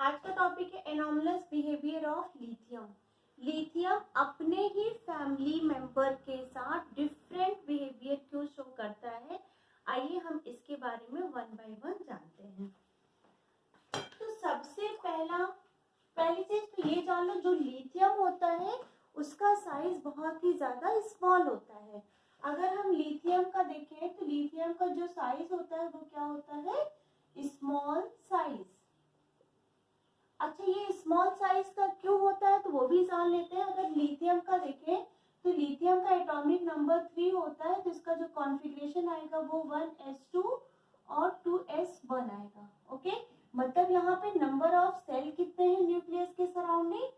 आज का टॉपिक है anomalous behaviour of lithium. Lithium अपने ही फैमिली मेंबर के साथ डिफरेंट बिहेवियर क्यों शो करता है, आइए हम इसके बारे में वन बाय वन जानते हैं। तो सबसे पहली चीज तो ये जान लो, जो लिथियम होता है उसका साइज बहुत ही ज्यादा स्मॉल होता है। अगर हम लिथियम का देखें तो लिथियम का जो साइज होता है वो क्या होता है, स्मॉल साइज। अच्छा, ये स्मॉल साइज का क्यों होता है तो वो भी जान लेते हैं। अगर लिथियम का देखें तो लिथियम का एटॉमिक नंबर 3 होता है, तो इसका जो कॉन्फ़िगरेशन आएगा वो 1s2 और 2s1 आएगा। ओके, मतलब यहाँ पे नंबर ऑफ सेल कितने हैं न्यूक्लियस के सराउंडिंग,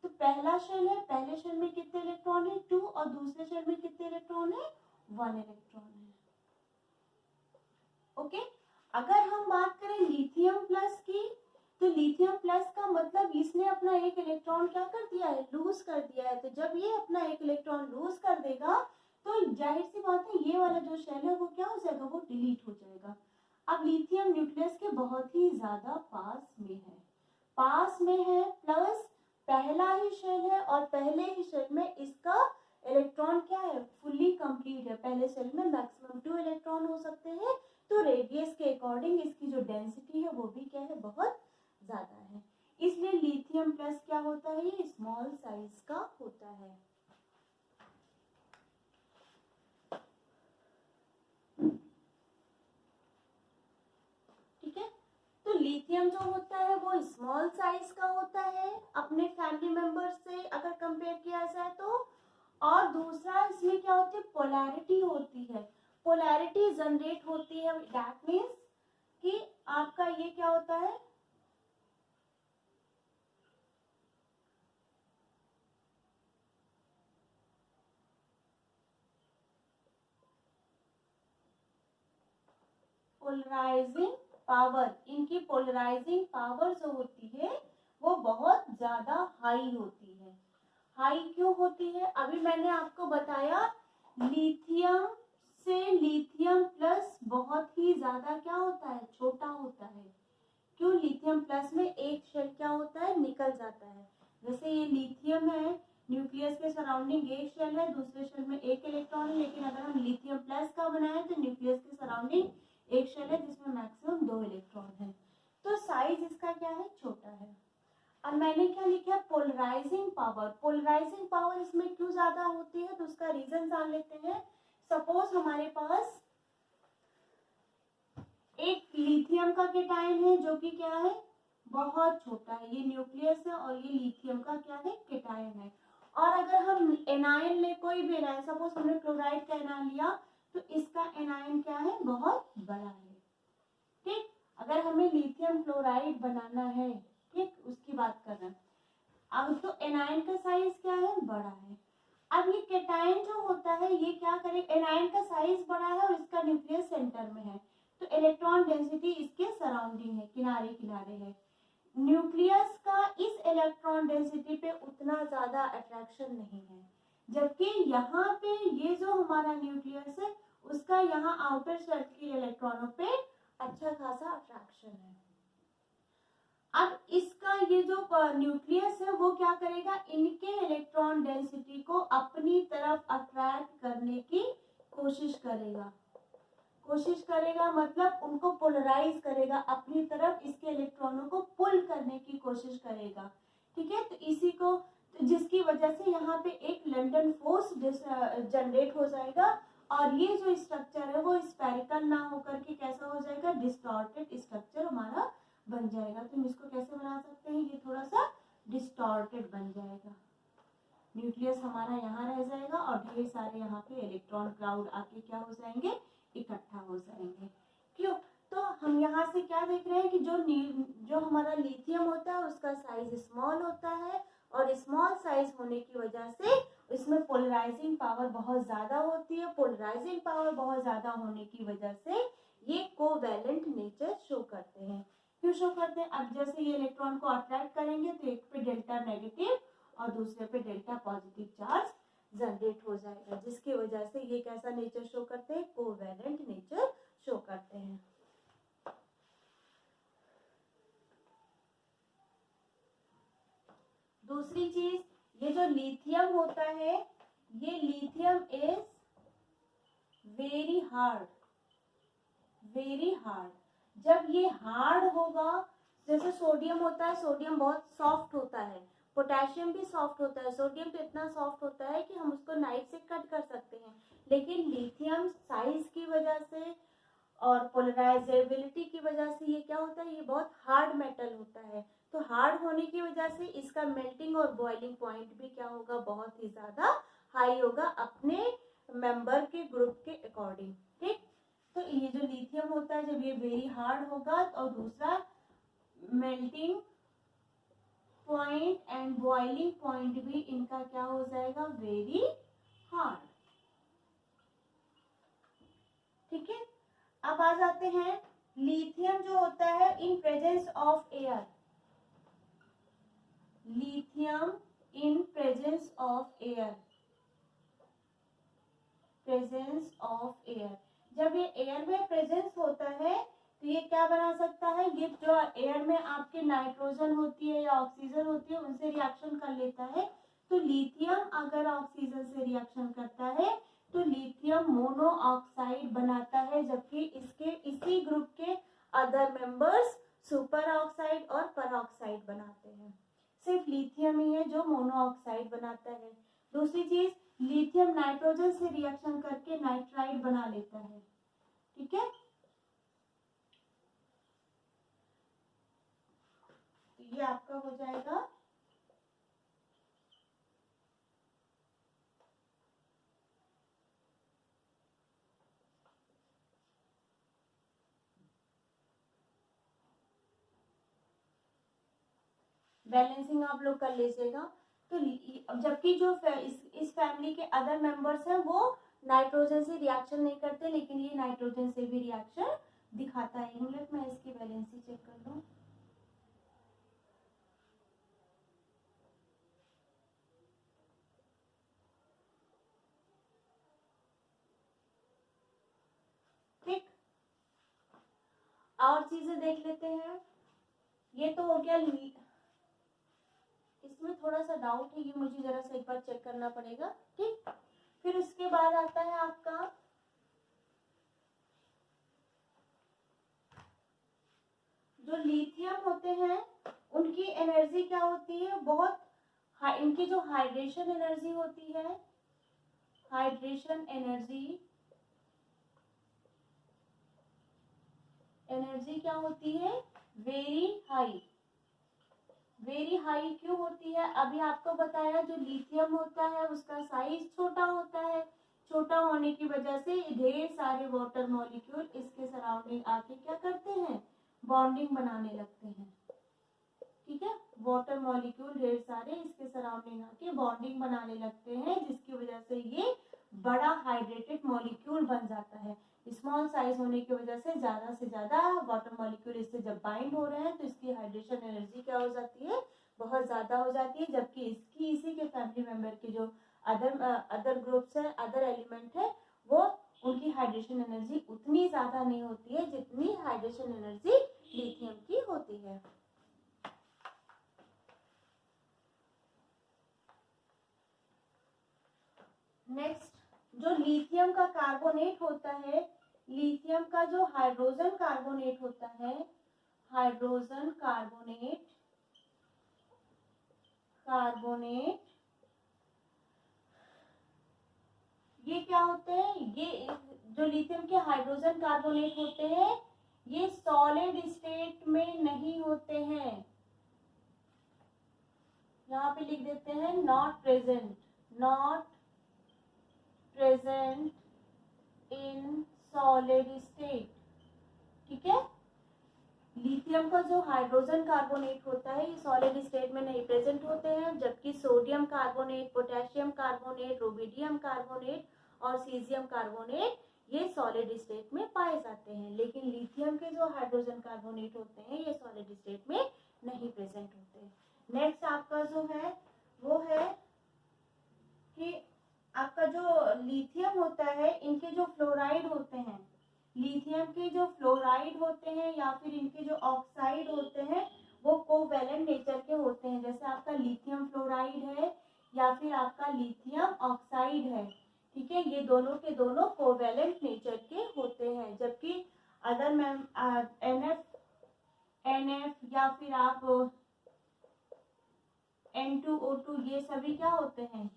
तो पहला शेल है, पहले शेल में कितने इलेक्ट्रॉन है 2 और दूसरे शेल में कितने इलेक्ट्रॉन है 1 इलेक्ट्रॉन है। ओके, अगर हम बात करें लिथियम प्लस की, तो लिथियम प्लस का मतलब इसने अपना एक इलेक्ट्रॉन क्या कर दिया है, लूज कर दिया है। तो जब ये अपना एक इलेक्ट्रॉन लूज कर देगा तो जाहिर सी बात है ये वाला जो शेल है वो क्या हो जाएगा, वो डिलीट हो जाएगा। अब लिथियम न्यूक्लियस के बहुत ही ज्यादा पास में है, प्लस पहला ही शेल है और पहले ही शेल में इसका इलेक्ट्रॉन क्या है, फुल्ली कंप्लीट है। पहले शेल में मैक्सिमम 2 इलेक्ट्रॉन हो सकते हैं, तो रेडियस के अकॉर्डिंग इसकी जो डेंसिटी है वो भी क्या है, बहुत ज्यादा है। इसलिए लिथियम प्लस क्या होता है, ये स्मॉल साइज का होता है। ठीक है, तो लिथियम जो होता है वो स्मॉल साइज का होता है अपने फैमिली मेंबर से अगर कंपेयर किया जाए तो। और दूसरा इसमें क्या होती है, पोलैरिटी होती है, पोलैरिटी जनरेट होती है। दैट मीन्स कि आपका ये क्या होता है, पोलराइजिंग पावर, इनकी पोलराइजिंग पावर जो होती है वो बहुत ज्यादा हाई होती है। हाई क्यों होती है, अभी मैंने आपको बताया लिथियम से लिथियम प्लस बहुत ही ज्यादा क्या होता है, छोटा होता है। क्यों, लिथियम प्लस में एक शेल क्या होता है, निकल जाता है। जैसे ये लिथियम है, न्यूक्लियस के सराउंडिंग एक शेल है, दूसरे शेल में एक इलेक्ट्रॉन है, लेकिन अगर हम लिथियम प्लस का बनाए तो न्यूक्लियस के सराउंडिंग एक शेल है जिसमें मैक्सिमम 2 इलेक्ट्रॉन है, तो साइज इसका क्या है, छोटा है। अब मैंने क्या लिखा है, पोलराइजिंग पावर। पोलराइजिंग पावर इसमें क्यों ज्यादा होती है तो उसका रीजन जान लेते हैं। सपोज हमारे पास एक लिथियम का केटायन है जो कि क्या है, बहुत छोटा है, ये न्यूक्लियस है और ये लिथियम का क्या है, केटायन है। और अगर हम एनायन ले, कोई भी एनायन, सपोज हमने क्लोराइड का एनायन लिया तो इसका एनायन क्या है, बहुत बड़ा है। ठीक, अगर हमें लिथियम क्लोराइड बनाना है, ठीक, उसकी बात कर रहे हैं, अब तो एनायन का साइज क्या है, बड़ा है। अब ये केटायन जो होता है ये क्या करेगा, एनायन का साइज बड़ा है और इसका न्यूक्लियस सेंटर में है, तो इलेक्ट्रॉन डेंसिटी इसके सराउंडिंग है, किनारे किनारे है। न्यूक्लियस का इस इलेक्ट्रॉन डेंसिटी पे उतना ज्यादा अट्रैक्शन नहीं है, जबकि यहाँ पे ये जो हमारा न्यूक्लियस है उसका यहाँ आउटर शेल के इलेक्ट्रॉनों पे अच्छा खासा अट्रैक्शन है। अब इसका ये जो न्यूक्लियस है वो क्या करेगा, इनके इलेक्ट्रॉन डेंसिटी को अपनी तरफ अट्रैक्ट करने की कोशिश करेगा, मतलब उनको पोलराइज करेगा अपनी तरफ, इसके इलेक्ट्रॉनों को पुल करने की कोशिश करेगा। ठीक है, तो इसी को, तो जिसकी वजह से यहाँ पे एक लंडन फोर्स जनरेट हो जाएगा और ये जो स्ट्रक्चर है वो स्फेरिकल ना होकर के कैसा हो जाएगा, डिस्टॉर्टेड स्ट्रक्चर हमारा बन जाएगा। तो हम इसको कैसे बना सकते हैं, ये थोड़ा सा डिस्टॉर्टेड बन जाएगा। न्यूक्लियस हमारा यहाँ रह जाएगा और ढेर सारे यहाँ पे इलेक्ट्रॉन क्लाउड आके क्या हो जाएंगे, इकट्ठा हो जाएंगे। क्यों, तो हम यहाँ से क्या देख रहे हैं कि जो हमारा लिथियम होता है उसका साइज स्मॉल होता है और स्मॉल साइज होने की वजह से इसमें पोलराइजिंग पावर बहुत ज्यादा होती है। पोलराइजिंग पावर बहुत ज्यादा होने की वजह से ये कोवैलेंट नेचर शो करते हैं। क्यों शो करते हैं, अब जैसे ये इलेक्ट्रॉन को अट्रैक्ट करेंगे तो एक पे डेल्टा नेगेटिव और दूसरे पे डेल्टा पॉजिटिव चार्ज जनरेट हो जाएगा, जिसकी वजह से ये कैसा नेचर शो करते हैं, कोवैलेंट नेचर शो करते हैं। दूसरी चीज, ये जो लिथियम होता है, ये lithium is very hard, very hard. जब ये हार्ड होगा, जैसे सोडियम होता है, सोडियम बहुत सॉफ्ट होता है, पोटेशियम भी सॉफ्ट होता है, सोडियम तो इतना सॉफ्ट होता है कि हम उसको नाइफ से कट कर सकते हैं, लेकिन लिथियम साइज की वजह से और पोलराइजेबिलिटी की वजह से ये क्या होता है, ये बहुत हार्ड मेटल होता है। तो हार्ड होने की वजह से इसका मेल्टिंग और बॉइलिंग पॉइंट भी क्या होगा, बहुत ही ज्यादा हाई होगा अपने मेंबर के ग्रुप के अकॉर्डिंग। ठीक, तो ये जो लिथियम होता है जब ये वेरी हार्ड होगा, और दूसरा melting point and boiling point भी इनका क्या हो जाएगा, वेरी हार्ड। ठीक है, अब आ जाते हैं लिथियम जो होता है in presence of air, lithium in presence of air, presence of air. जब ये एयर में प्रेजेंस होता है तो ये क्या बना सकता है, ये जो एयर में आपके नाइट्रोजन होती है या ऑक्सीजन होती है उनसे रिएक्शन कर लेता है। तो लिथियम अगर ऑक्सीजन से रिएक्शन करता है तो लिथियम मोनो ऑक्साइड बनाता है, जबकि इसके इसी ग्रुप के अदर मेंबर्स सुपर ऑक्साइड और पर ऑक्साइड बनाते हैं। सिर्फ लिथियम ही है जो मोनो ऑक्साइड बनाता है। दूसरी चीज, लिथियम नाइट्रोजन से रिएक्शन करके नाइट्राइड बना लेता है। ठीक है, तो ये आपका हो जाएगा बैलेंसिंग, आप लोग कर लीजिएगा। तो जबकि जो इस फैमिली के अदर मेंबर्स हैं वो नाइट्रोजन से रिएक्शन नहीं करते, लेकिन ये नाइट्रोजन से भी रिएक्शन दिखाता है। मिनट में इसकी बैलेंसी चेक कर लूं। ठीक, और चीजें देख लेते हैं। ये तो हो गया, इसमें थोड़ा सा डाउट है, ये मुझे जरा सा एक बार चेक करना पड़ेगा। ठीक, फिर उसके बाद आता है आपका जो लिथियम होते हैं उनकी एनर्जी क्या होती है, बहुत इनकी जो हाइड्रेशन एनर्जी होती है, हाइड्रेशन एनर्जी क्या होती है, वेरी हाई। वेरी हाई क्यों होती है, अभी आपको बताया जो लिथियम होता है उसका साइज छोटा होता है, छोटा होने की वजह से ढेर सारे वाटर मॉलिक्यूल इसके सराउंडिंग आके क्या करते हैं, बॉन्डिंग बनाने लगते हैं। ठीक है, वाटर मॉलिक्यूल ढेर सारे इसके सराउंडिंग आके बॉन्डिंग बनाने लगते हैं, जिसकी वजह से ये बड़ा हाइड्रेटेड मॉलिक्यूल बन जाता है। स्मॉल साइज होने की वजह से ज्यादा वाटर मॉलिक्यूल इससे जब बाइंड हो रहे हैं तो इसकी हाइड्रेशन एनर्जी क्या हो जाती है, बहुत ज्यादा हो जाती है। जबकि इसकी इसी के फैमिली मेंबर के जो अदर ग्रुप्स है, अदर एलिमेंट है, वो उनकी हाइड्रेशन एनर्जी उतनी ज्यादा नहीं होती है जितनी हाइड्रेशन एनर्जी लिथियम की होती है। नेक्स्ट, जो लिथियम का कार्बोनेट होता है, लिथियम का जो हाइड्रोजन कार्बोनेट होता है, हाइड्रोजन कार्बोनेट ये क्या होते हैं, ये जो लिथियम के हाइड्रोजन कार्बोनेट होते हैं ये सॉलिड स्टेट में नहीं होते हैं। यहाँ पे लिख देते हैं not present, not present in solid state. ठीक है, लिथियम का जो हाइड्रोजन कार्बोनेट होता है ये सॉलिड स्टेट में नहीं प्रेजेंट होते हैं, जबकि sodium carbonate, potassium carbonate, rubidium carbonate और सीजियम कार्बोनेट ये सॉलिड स्टेट में पाए जाते हैं। लेकिन लिथियम के जो हाइड्रोजन कार्बोनेट होते हैं ये सॉलिड स्टेट में नहीं प्रेजेंट होते। नेक्स्ट आपका जो है वो है कि आपका जो लिथियम होता है, इनके जो फ्लोराइड होते हैं, लिथियम के जो फ्लोराइड होते हैं या फिर इनके जो ऑक्साइड होते हैं वो कोवैलेंट नेचर के होते हैं, जैसे आपका लिथियम फ्लोराइड है या फिर आपका लिथियम ऑक्साइड है, ठीक है, ये दोनों के दोनों कोवैलेंट नेचर के होते हैं। जबकि अदर मैम एनएफ या फिर आप N2O2 ये सभी क्या होते हैं,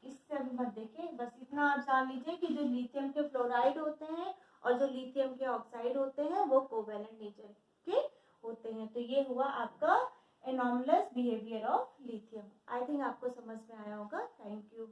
इससे मत देखें, बस इतना आप जान लीजिए कि जो लिथियम के फ्लोराइड होते हैं और जो लिथियम के ऑक्साइड होते हैं वो कोवैलेंट नेचर के होते हैं। तो ये हुआ आपका anomalous behaviour of lithium. I think आपको समझ में आया होगा। Thank you.